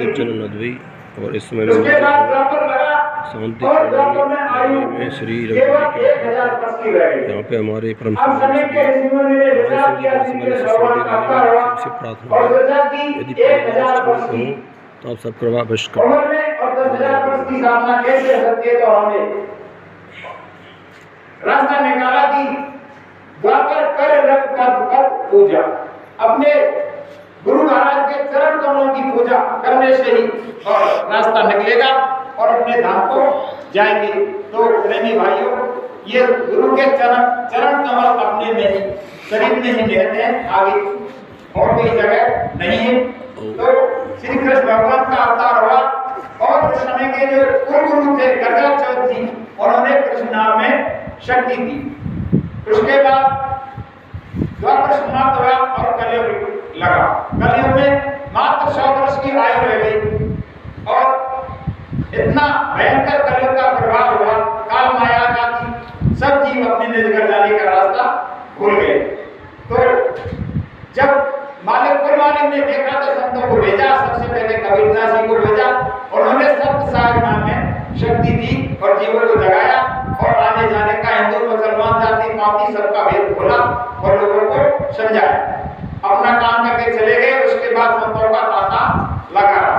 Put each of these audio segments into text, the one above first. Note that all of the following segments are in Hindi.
चरण अद्वई और इसमें शांति में श्री रघुवीर के यहाँ पे हमारे परम से प्रार्थना है, यदि हो तो आप सब करवा अवश्य करो। रास्ता निकाला कि द्वापर कर रख कर पूजा, अपने गुरु महाराज के चरण कमलों की पूजा करने से ही और रास्ता निकलेगा और अपने धाम को जाएंगे। तो प्रेमी भाइयों, ये गुरु के चरण कमल अपने में ही शरीर में ही रहते हैं, आगे और कोई जगह नहीं है। तो श्री कृष्ण भगवान का अवतार हुआ और उस समय के जो कुलगुरु थे गर्गाचार्य जी, उन्होंने कृष्ण नाम में शक्ति दी। उसके बाद द्वापर समाप्त हुआ और कलयुग लगा। कलयुग में मात्र 100 वर्ष की आयु रह गई और इतना भयंकर कलयुग का प्रभाव हुआ काल माया का कि सब जीव अपने निज घर जाने का रास्ता भूल गए। तो जब मालिक ने देखा तो संतों को भेजा, सबसे पहले कबीरदास जी को भेजा। उन्होंने सप्त सागर नाम में शक्ति दी और जीवों को जगाया और आने जाने का हिंदू मुसलमान जाति पाति सबका भेद खोला और लोगों को समझाया। अपना काम करके चले गए। उसके बाद संतों का तांता लगा रहा।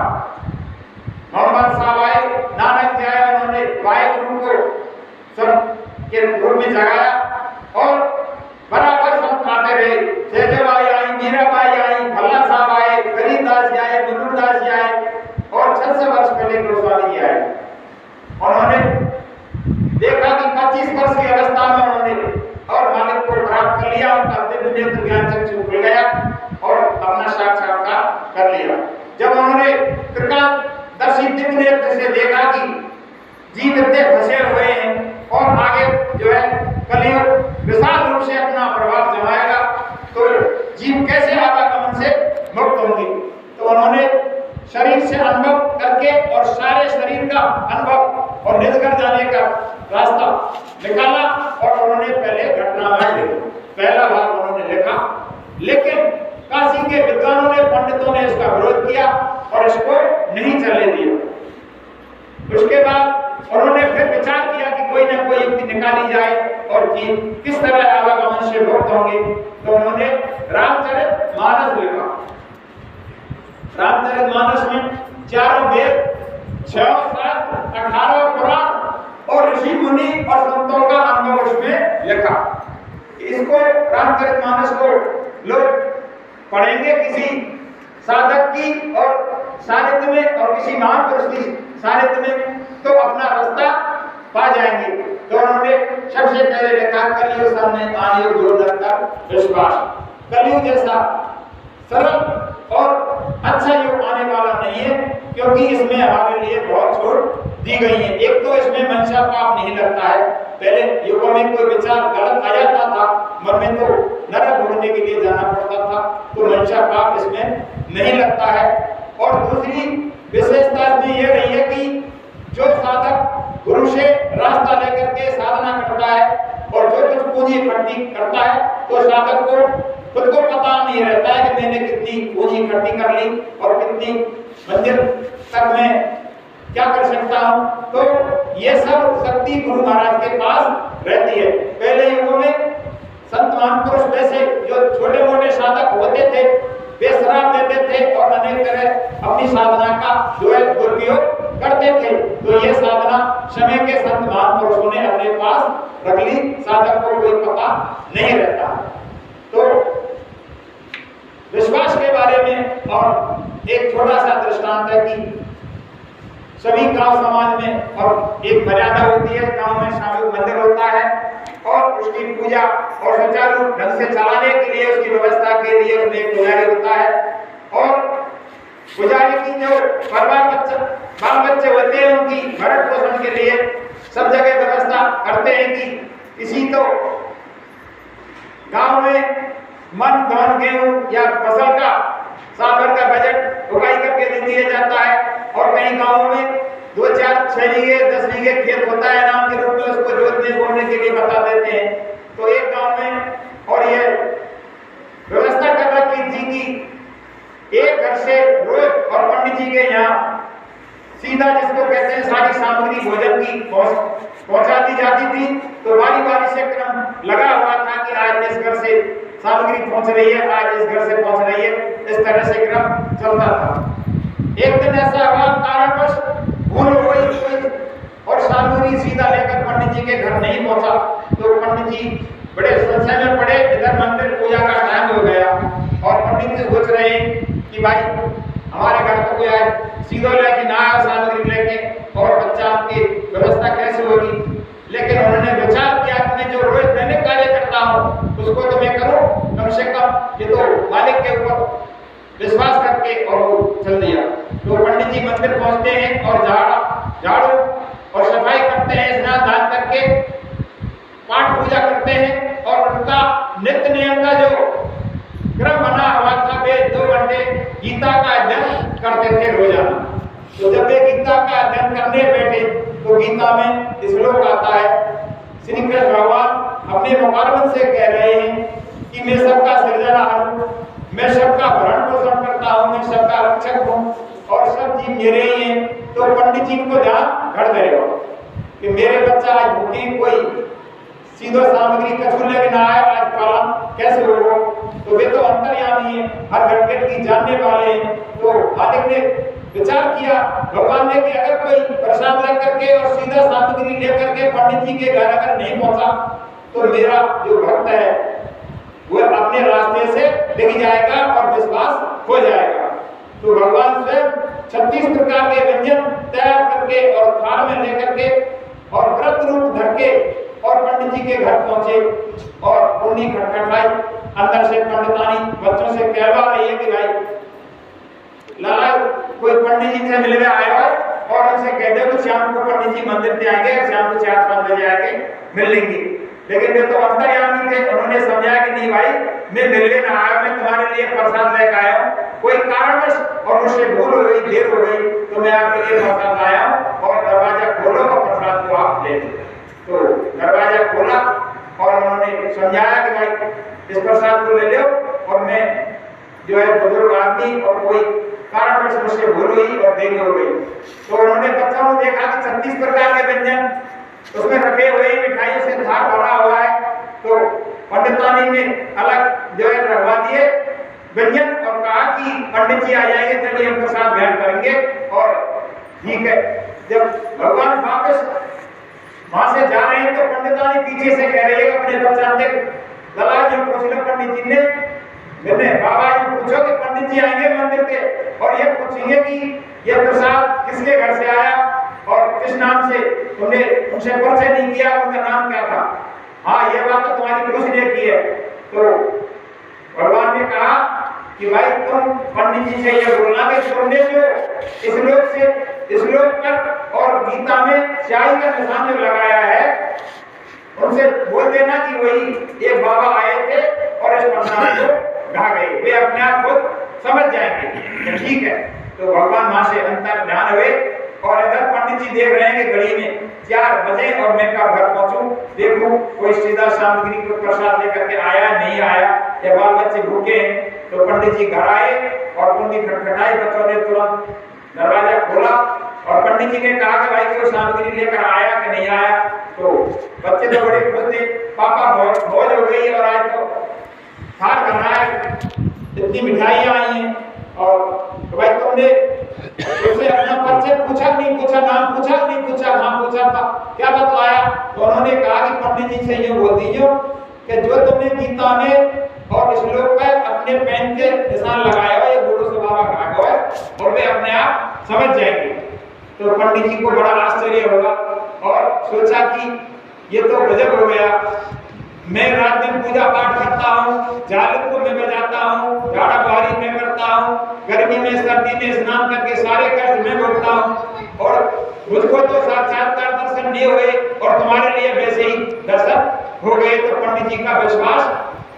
मोहम्मद साहब आए, नानक जी आए, उन्होंने वाहेगुरु को सब के रूप में जगाया और बराबर संत आते रहे। सेजबाई आई, मीराबाई आई, भल्ला साहब आए, गरीबदास जी आए, मनुरदास जी आए और 600 वर्ष पहले गोस्वामी जी आए। उन्होंने देखा कि 25 वर्ष की अवस्था में उन्होंने और मालिक को प्राप्त कर लिया। उनका दिव्य नेत्र ज्ञान चक्षु खुल गया और अपना साक्षात्कार कर लिया। जब उन्होंने त्रिकालदर्शी दिव्य नेत्र से देखा कि जीव इतने फंसे हुए हैं और आगे जो है कलयुग विशाल रूप से अपना प्रभाव जमाएगा, तो जीव कैसे आवागमन से मुक्त होंगे। तो उन्होंने शरीर से अनुभव करके और सारे शरीर का अनुभव और निज घर जाने का रास्ता निकाला और उन्होंने पहले घटनावार लिखा। पहला भाग उन्होंने लिखा, लेकिन काशी के विद्वानों ने, पंडितों ने इसका विरोध किया और इसको नहीं चलने दिया। उसके बाद उन्होंने फिर विचार किया कि कोई ना कोई युक्ति निकाली जाए और जीव किस तरह आवागमन से मुक्त होंगे। तो उन्होंने रामचरितमानस लिखा। रामचरितमानस में 4 वेद, 6 शास्त्र, 18 पुराण और ऋषि मुनि और संतों का अनुभव उसमें लिखा। इसको रामचरितमानस को लोग पढ़ेंगे किसी साधक की और सानिध्य में और किसी महान पुरुष की सानिध्य में, तो अपना रास्ता पा जाएंगे। तो उन्होंने सबसे पहले लिखा, कलयुग सामने आने जो लगता विश्वास। कलयुग जैसा सरल और अच्छा युग आने वाला नहीं है, क्योंकि इसमें हमारे लिए बहुत छूट दी गई है। एक तो इसमें मंशा पाप नहीं लगता है। पहले युगों में कोई विचार गलत आ जाता था मन में तो नरक भोगने के लिए जाना पड़ता था, तो मंशा पाप इसमें नहीं लगता है। और दूसरी विशेषता इसमें यह रही है कि जो साधक गुरु से रास्ता लेकर के साधना करता है और जो कुछ पूंजी इकट्ठी करता है, तो साधक को खुद को पता नहीं रहता है कि मैंने कितनी पूंजी इकट्ठी कर ली और कितनी मंदिर तक मैं क्या कर सकता हूँ। तो ये सब शक्ति गुरु महाराज के पास रहती है। पहले युगों में संत महापुरुष वैसे जो छोटे मोटे साधक होते थे वे शराब देते थे और अनेक तरह अपनी साधना का जो है दुरुपयोग करते थे। तो ये साधना समय के संत महापुरुषों ने अपने पास रख ली, साधक को कोई पता नहीं रहता। तो विश्वास के बारे में और एक छोटा सा दृष्टांत है कि सभी गांव समाज में और एक मर्यादा होती है। गांव में सामूहिक मंदिर होता है और उसकी पूजा और सुचारू ढंग से चलाने के लिए, उसकी व्यवस्था के लिए उसमें एक पुजारी होता है। और पुजारी की जो बाल बच्चे होते हैं उनकी भरण पोषण के लिए सब जगह व्यवस्था करते हैं कि किसी तो गांव में मन धान गेहूं या फसल का साल भर का बजट उगाई करके दे दिया जाता है। और कई गांवों में 2, 4, 6 बीघे 10 बीघे खेत होता है, नाम के रूप में उसको जोतने बोने के लिए बता देते हैं। तो एक गांव में और ये व्यवस्था कर रखी थी कि घर से रोज और पंडित जी के यहाँ सीधा जिसको कहते हैं सारी सामग्री भोजन की पहुंचा दी जाती थी। तो बारी बारी से क्रम लगा हुआ था कि आज इस घर से सामग्री पहुंच रही है, आज इस घर से पहुंच रही है, इस तरह से क्रम चलता था। एक दिन ऐसा हुआ कारणवश भूल हो गई और सामग्री सीधा लेकर पंडित जी के घर नहीं पहुंचा। तो पंडित जी बड़े संशय में पड़े, इधर मंदिर पूजा का टाइम हो गया और पंडित जी सोच रहे हैं कि भाई हमारे घर तो कोई आज सीधो लेके ना आया सामग्री लेके और बच्चा की व्यवस्था कैसे होगी। लेकिन उन्होंने विचार किया कि मैं जो रोज दैनिक कार्य करता हूँ उसको तो मैं करूँ, कम से कम ये तो मालिक के ऊपर विश्वास करके, और वो चल दिया। तो पंडित जी मंदिर पहुंचते हैं और झाड़ू और सफाई करते हैं, स्नान दान करके पाठ पूजा करते हैं और उनका नित्य नियम का जो क्रम बना हुआ था, वे 2 घंटे गीता का अध्ययन करते थे रोजाना। तो जब वे गीता का अध्ययन करने बैठे तो गीता में श्लोक आता है, श्री कृष्ण भगवान अपने मुखारबिंद से कह रहे हैं कि मैं सबका सृजनहार हूँ, मैं सबका भरण पोषण करता हूँ, मैं सबका रक्षक हूँ और सब जीव मेरे ही हैं। तो पंडित जी को ध्यान घर देगा कि मेरे बच्चा आज भूखे, कोई सीधो सामग्री कछु लेके ना आया, आज पालन कैसे होगा। तो वे तो अंतर्यामी है, हर घटघट की जानने वाले हैं। तो मालिक ने विचार किया भगवान ने कि अगर कोई प्रसाद लेकर के और सीधा सामग्री लेकर के पंडित जी के घर अगर नहीं पहुंचा तो मेरा जो भक्त है वो अपने रास्ते से दिख जाएगा और विश्वास हो जाएगा। तो भगवान स्वयं 36 प्रकार के व्यंजन तैयार करके और थाल में लेकर के और व्रत रूप धर के और पंडित जी के घर पहुंचे और कुंडी खटखटाई। अंदर से पंडितानी बच्चों से कहवा रही है कि भाई लाला कोई पंडित जी से मिलने आया है और उनसे कह दो कि शाम को पंडित जी मंदिर पे आएंगे, शाम को 4-5 बजे आके मिल लेंगे। लेकिन वे तो अंतर्यामी थे, उन्होंने समझाया कि नहीं भाई मैं मिलने ना आया, मैं तुम्हारे लिए प्रसाद लेकर आया हूँ, कोई कारणवश और मुझसे भूल हो गई, देर हो गई, तो मैं आपके लिए प्रसाद लाया हूँ और दरवाजा खोलो और प्रसाद को आप ले लो। तो दरवाजा खोला और उन्होंने समझाया कि भाई इस प्रसाद को ले लो और मैं जो है बुजुर्ग आदमी और कोई कारणवश मुझसे भूल हुई और देरी हो गई। तो उन्होंने बच्चों को देखा कि 36 प्रकार के व्यंजन उसमें रखे हुए मिठाइयों से थाल भरा हुआ है। तो पंडितानी ने अलग जो है रखवा दिए व्यंजन और कहा कि पंडित जी आ जाएंगे तभी हम प्रसाद ग्रहण करेंगे। और ठीक है, जब भगवान वापस वहां से जा रहे हैं तो पंडितानी पीछे से कह रही है अपने बच्चा से लला जी पूछ लो पंडित जी ने मैंने बाबा जी पूछो कि पंडित जी आएंगे मंदिर पे और ये पूछेंगे कि ये प्रसाद किसके घर से आया और किस नाम से, तुमने उनसे परिचय नहीं किया, उनका नाम क्या था। हाँ ये बात तो तुम्हारी पुरुष ने की है। तो भगवान ने कहा कि भाई तुम पंडित जी से ये बोलना कि तुमने जो श्लोक पर और गीता में स्याही का निशान जो लगाया है उनसे बोल देना कि वही एक बाबा आए थे और इस प्रसाद को ढा गए, वे अपने आप खुद समझ जाएंगे। ठीक है, तो भगवान वहां से अंतर ध्यान हुए और इधर पंडित जी देख रहे हैं कि घड़ी में 4 बजे और मैं कब घर पहुंचूं, देखूं कोई सीधा सामग्री को प्रसाद लेकर के आया नहीं आया या बाल बच्चे भूखे हैं। तो पंडित जी घर आए और कुंडी खटखटाई, बच्चों ने तुरंत दरवाजा खोला और पंडित जी ने कहा कि भाई कोई सामग्री लेकर आया कि नहीं आया। तो बच्चे तो बड़े खुश थे, पापा मौज हो गई और आज तो थाल भरा है, इतनी मिठाइयां आई हैं। और तो भाई तुमने उससे अपना परिचय पूछा नहीं पूछा, नाम पूछा नहीं पूछा, नाम पूछा था क्या बतलाया। तो उन्होंने कहा कि पंडित जी से ये बोल दीजिए कि जो तुमने गीता में और श्लोक पर अपने पेन के निशान लगाया हो ये गुरु से बाबा कहा गया है और वे अपने आप समझ जाएंगे। तो पंडित जी को बड़ा आश्चर्य होगा और सोचा कि ये तो गजब हो गया, मैं रात दिन पूजा पाठ करता हूँ, झालर को मैं बजाता हूँ, झाड़ा बहारी मैं करता हूँ, गर्मी में सर्दी में स्नान करके सारे कष्ट मैं भोगता हूँ और मुझको तो साक्षात्कार दर्शन नहीं हुए और तुम्हारे लिए वैसे ही दर्शन हो गए। तो पंडित जी का विश्वास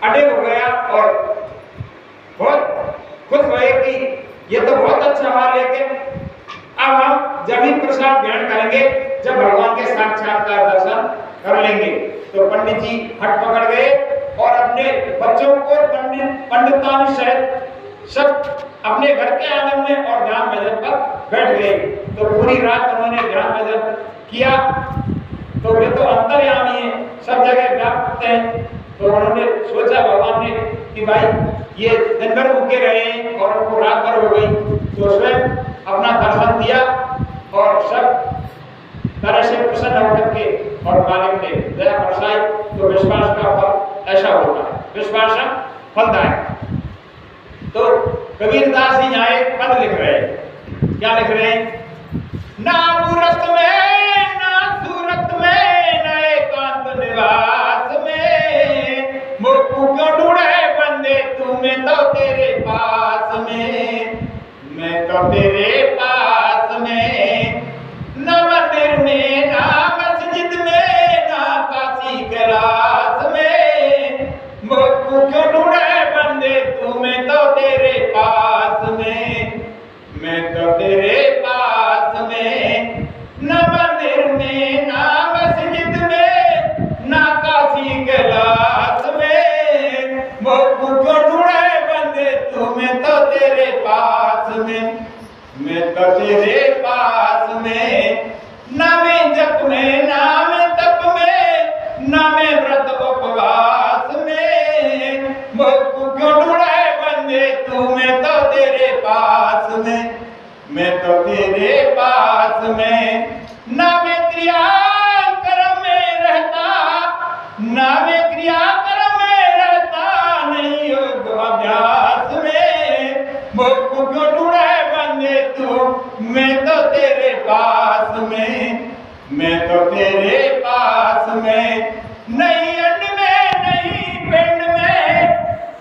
अड़े हो गया और बहुत खुश हुए कि ये तो बहुत अच्छा हुआ, लेकिन अब हम जब ही प्रसाद ग्रहण करेंगे जब भगवान के साक्षात्कार दर्शन कर लेंगे। तो पंडित जी हट पकड़ गए और अपने बच्चों को पंडितानी सहित सब अपने घर के आंगन में और ध्यान भजन पर बैठ गए। तो पूरी रात उन्होंने ध्यान भजन किया। तो वे तो अंतर्यामी हैं, सब जगह व्याप्त हैं। तो उन्होंने सोचा भगवान ने कि भाई ये दिन भर भूखे रहे और उनको रात भर हो गई, तो स्वयं अपना दर्शन दिया और सब तरह से प्रसन्न होकर के और मालिक ने दया बरसाई। तो विश्वास का फल ऐसा होता है, विश्वास फलदायक। तो कबीरदास जी यहाँ एक पद लिख रहे हैं, क्या लिख रहे हैं? ना मूरत में ना सूरत में ना एकांत निवास में, मुझको क्यों ढूंढे बंदे तुम्हें तो तेरे पास में, मैं तो तेरे पास में। न मंदिर में ना मस्जिद में ना काशी कैलाश में, मुझको क्यों ढूंढे बंदे तुम्हें तो तेरे पास में, मैं तो तेरे पास में। न मंदिर में ना मस्जिद में ना काशी कैलाश में, मुझको क्यों ढूंढे बंदे तुम्हें तो तेरे पास में, मैं तो तेरे पास में। ना मैं जप में ना मैं तप में ना मैं व्रत उपवास में, मुझको क्यों ढूंढे बंदे तुम्हें तो तेरे पास में, मैं तो तेरे पास में। ना मैं क्रिया कर्म में रहता ना मैं क्रिया कर्म में रहता, नहीं योग अभ्यास में, मुझको क्यों ढूंढे बंदे तू, मैं तो तेरे पास में, मैं तो तेरे पास में। नहीं अन्न में नहीं पिंड में,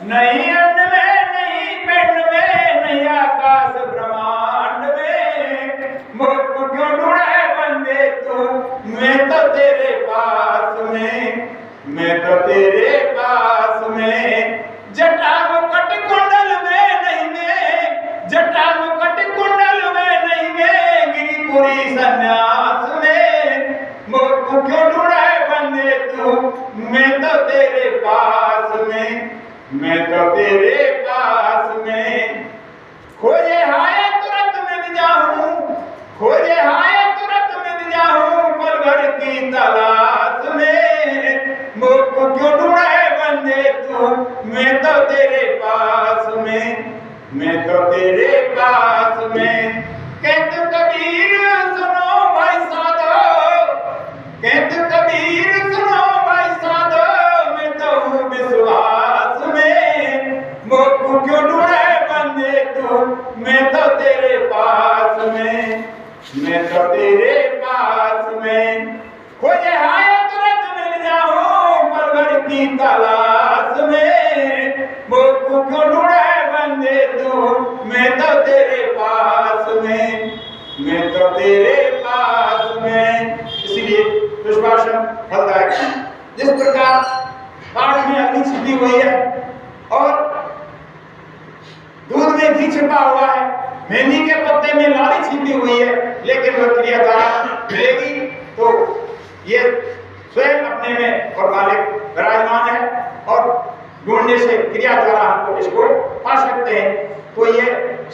नहीं अन्न में नहीं पिंड में, नहीं आकाश ब्रह्मांड में, मुझको क्यों ढूंढे बंदे तू, मैं तो तेरे पास में, मैं तो तेरे पास में। जटा मुकुट कुंडल में नहीं मैं, जटा मुकुट कुंडल में नहीं मैं, गिरिपुरी सन्यास में, मुझको क्यों ढूंढे बंदे तू, मैं तो तेरे पास में, मैं तो तेरे पास में। खोजे हाय तुरंत मिल जाऊं, खोजे हाय तुरंत मिल जाऊं, पल भर की तलाश में, मुझको क्यों ढूंढे बंदे तू, मैं तो तेरे पास में, मैं तो तेरे पास में। कहते कबीर सुनो भाई साधो, कहते कबीर सुनो भाई साधो, मैं तो हूँ विश्वास में, मुझको क्यों ढूंढे बंदे तू, मैं तो तेरे पास में, मैं तो तेरे पास में। खोजे हाय तुरंत मिल जाऊं, पल भर की तलाश में, मुझको क्यों ढूंढे बंदे तू, मैं तो तेरे पास में, मैं तो तेरे पास में। इसलिए विश्वास फलदायक है। जिस प्रकार पाठ में अग्नि छिपी हुई है और दूध में घी छिपा हुआ है, मेहंदी के पत्ते में लाली छिपी हुई है, लेकिन वह क्रिया द्वारा मिलेगी तो ये स्वयं अपने में और मालिक विराजमान है और ढूंढने से क्रिया द्वारा हमको इसको पा सकते हैं। तो ये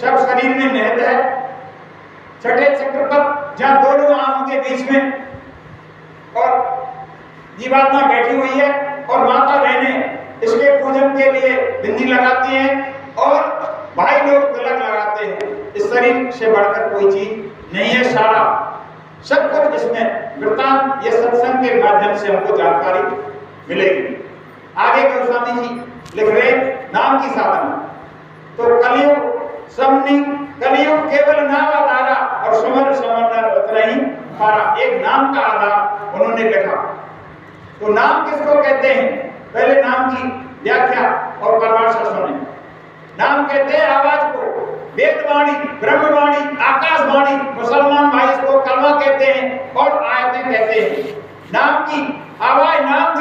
सब शरीर में निहित है। छठे चक्र पर जहाँ दोनों आंखों के बीच में और जीवात्मा बैठी हुई है और माता बहनें इसके पूजन के लिए बिंदी लगाती हैं और भाई लोग तिलक लगाते हैं। इस शरीर से बढ़कर कोई चीज नहीं है। सारा सब कुछ इसमें वृत्तांत ये सत्संग के माध्यम से हमको जानकारी मिलेगी। आगे गोस्वामी जी लिख रहे नाम की साधना। तो कलयुग समनी, कलयुग केवल नाम आधारा और समर समर उतना ही हमारा एक नाम का आधार उन्होंने लिखा। तो नाम किसको कहते हैं, पहले नाम की व्याख्या और परिभाषा सुने। नाम कहते हैं आवाज को, वेदवाणी, ब्रह्मवाणी, आकाशवाणी, मुसलमान भाई इसको कलमा कहते हैं और आयतें कहते हैं। नाम की आवाज, नाम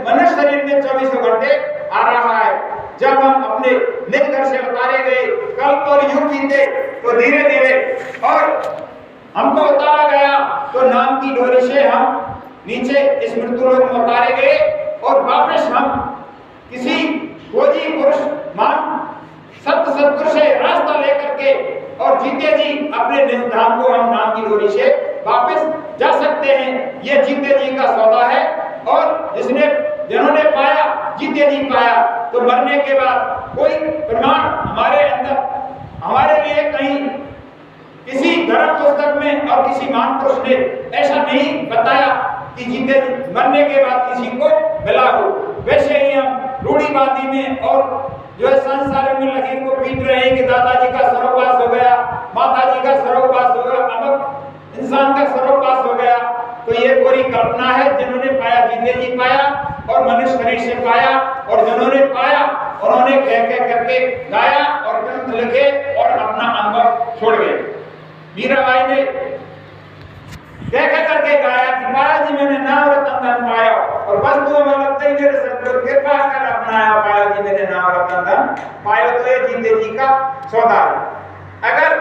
मनुष्य शरीर में 24 घंटे आ रहा है। जब हम अपने निज घर से उतारे गए, कल्प और युग बीते, तो धीरे धीरे और हमको उतारा गया तो नाम की डोरी से हम नीचे इस मृत्युलोक में उतारे गए और वापस हम किसी खोजी पुरुष मान सत्य सत्पुरुष से रास्ता ले और जीते जी अपने निज धाम को हम नाम की डोरी से वापस जा सकते हैं। ये जीते जी का सौदा है। और जिन्होंने पाया जीते जी पाया, तो मरने के बाद कोई प्रमाण हमारे अंदर हमारे लिए कहीं किसी धर्म पुस्तक में और किसी महान पुरुष ने ऐसा नहीं बताया कि जीते मरने के बाद किसी को मिला हो। वैसे ही हम रूढ़िवादी में और जो है संसार में लकीर को पीट रहे हैं कि दादाजी का सर्वनाश हो गया, माताजी का सर्वनाश हो गया, अमुक इंसान का सर्वनाश हो गया। तो ये पूरी कल्पना है। जिन्होंने पाया जीते जी पाया और मनुष्य शरीर से पाया, और जिन्होंने पाया उन्होंने कह करके गाया और ग्रंथ लिखे और अपना अनुभव छोड़ गए। मीराबाई ने कह करके गाया कि पाया जी मैंने नाम रतन धन पाया, और वस्तुओं में लगते ही मेरे सतगुरु कृपा कर अपनाया, पाया जी मैंने नाम रतन धन पाया। तो ये जीते जी का सौदा है। अगर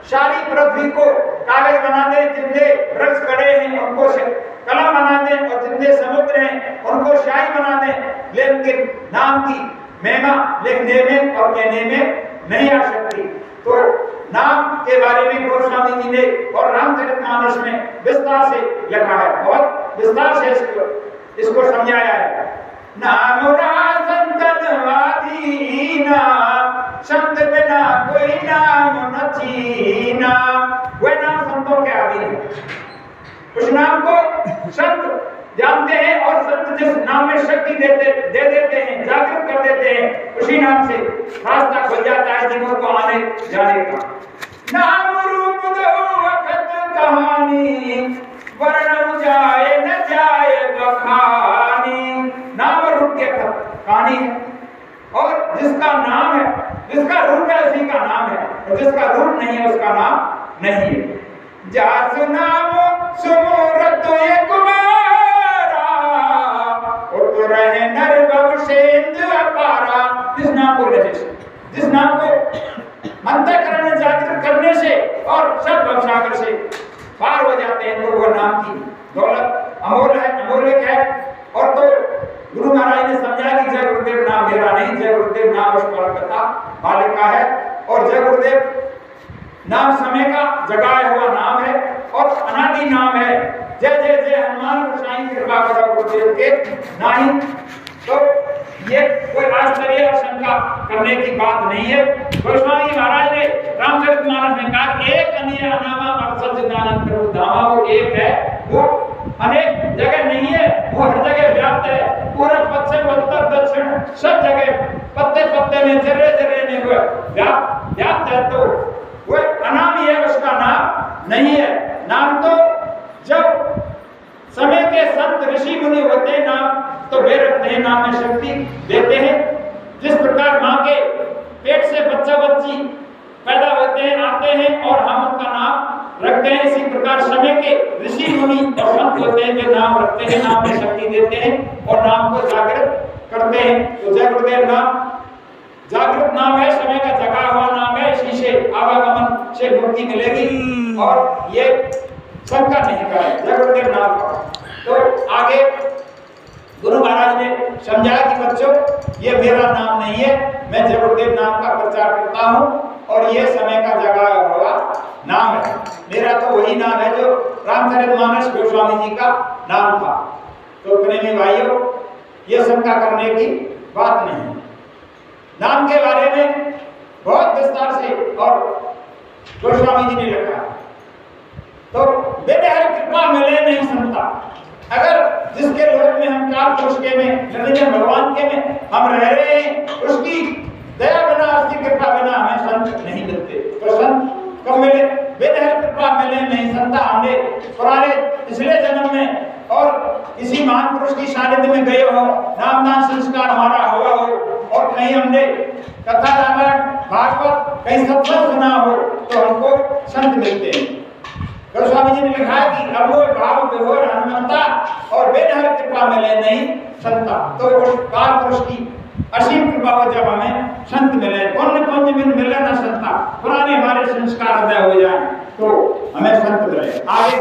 सारी पृथ्वी को कागज बना दे, जितने वृक्ष खड़े हैं उनको कलम बना दे, और जितने समुद्र हैं उनको शाही बना दे, लेकिन नाम की महिमा लिखने में और कहने में नहीं आ सकती। तो नाम के बारे में गोस्वामी जी ने और रामचरितमानस में विस्तार से लिखा है, बहुत विस्तार से इसको समझाया है। नाम संतन वादीना, संत बिना कोई नाम न चीना। वह नाम संतों के अधीन है। उस नाम को संत जानते हैं, और संत जिस नाम में शक्ति दे देते हैं, जागृत कर देते हैं, उसी नाम से रास्ता खुल जाता है जीवों को आने जाने का। नाम रूप दो वक्त कहानी, वर्णन जाए न जाए बखानी। नाम रूप के कहानी है, और जिसका नाम है, जिसका रूप है उसी का नाम है, और जिसका रूप नहीं है उसका नाम नहीं है। जासु नाम सुमूरत एक कुमारा, उतर रहे नर वंशेंद्र अपारा। जिस नाम को लेने से, जिस नाम को अंतःकरण जागृत करने से और सब भवसागर से पार हो जाते हैं, तो वह नाम की दौलत अमूल्य है, अमूल्य है। और तो गुरु महाराज ने समझा कि जय गुरुदेव नाम मेरा नहीं, जय गुरुदेव नाम उस परमपिता मालिक का है, और जय गुरुदेव नाम समय का जगाया हुआ नाम है और अनादि नाम है। जय जय जय हनुमान गोसाई कृपा करो गुरुदेव के नाही। तो ये कोई आश्चर्य और शंका करने की बात नहीं है। गोस्वामी महाराज ने रामचरितमानस में कहा एक अन्य नामा और सच्चिदानंद प्रभु धामा, वो एक है, वो अनेक जगह नहीं है, वो हर जगह व्याप्त है। पूरब पश्चिम उत्तर दक्षिण सब जगह पत्ते पत्ते में जर्रे जर्रे में वो व्याप्त है। तो वो अनामी है, उसका नाम नहीं है। नाम तो जब समय के संत ऋषि मुनि होते हैं नाम तो वे रखते हैं, नाम में शक्ति देते हैं। जिस प्रकार माँ के पेट से बच्चा बच्ची पैदा होते हैं, आते हैं, और हम उनका नाम रखते हैं, इसी प्रकार समय के ऋषि मुनि और संत होते हैं, वे नाम रखते हैं, नाम में शक्ति देते हैं और नाम को जागृत करते हैं। तो जय गुरुदेव नाम जागृत नाम है, समय का जगा हुआ नाम है, इसी से आवागमन से मुक्ति मिलेगी और ये शंका नहीं करें जय गुरुदेव नाम का। तो आगे गुरु महाराज ने समझाया कि बच्चों ये मेरा नाम नहीं है, मैं जय गुरुदेव नाम का प्रचार करता हूँ और ये समय का जगा हुआ नाम है। मेरा तो वही नाम है जो रामचरितमानस गोस्वामी जी का नाम था। तो प्रेमी भाइयों, ये शंका करने की बात नहीं है। नाम के बारे में बहुत विस्तार से और गोस्वामी जी ने लिखा। तो बेहर कृपा मिले नहीं संता। अगर जिसके लोक में हम काल पुरुष के में भगवान के में हम रह रहे हैं, उसकी दया बिना, उसकी कृपा बिना हमें संत नहीं मिलते। तो संत कब मिले? बेहर कृपा मिले नहीं संता। हमने पुराने पिछले जन्म में और किसी महान पुरुष की सानिध्य में गए हो, नामदान संस्कार हमारा हुआ हो, और कहीं हमने कथा रामायण भागवत कहीं सत्संग सुना हो, तो हमको संत मिलते हैं। गोस्वामी जी ने लिखा है कि अमोह भाव विभोर हनुमंता और बेनहर कृपा मिले नहीं संता। तो उस काल पुरुष की असीम कृपा हो जब हमें संत मिले, पुण्य पुण्य बिन मिले न संता। पुराने हमारे संस्कार अदय हो जाए तो हमें संत मिले। आगे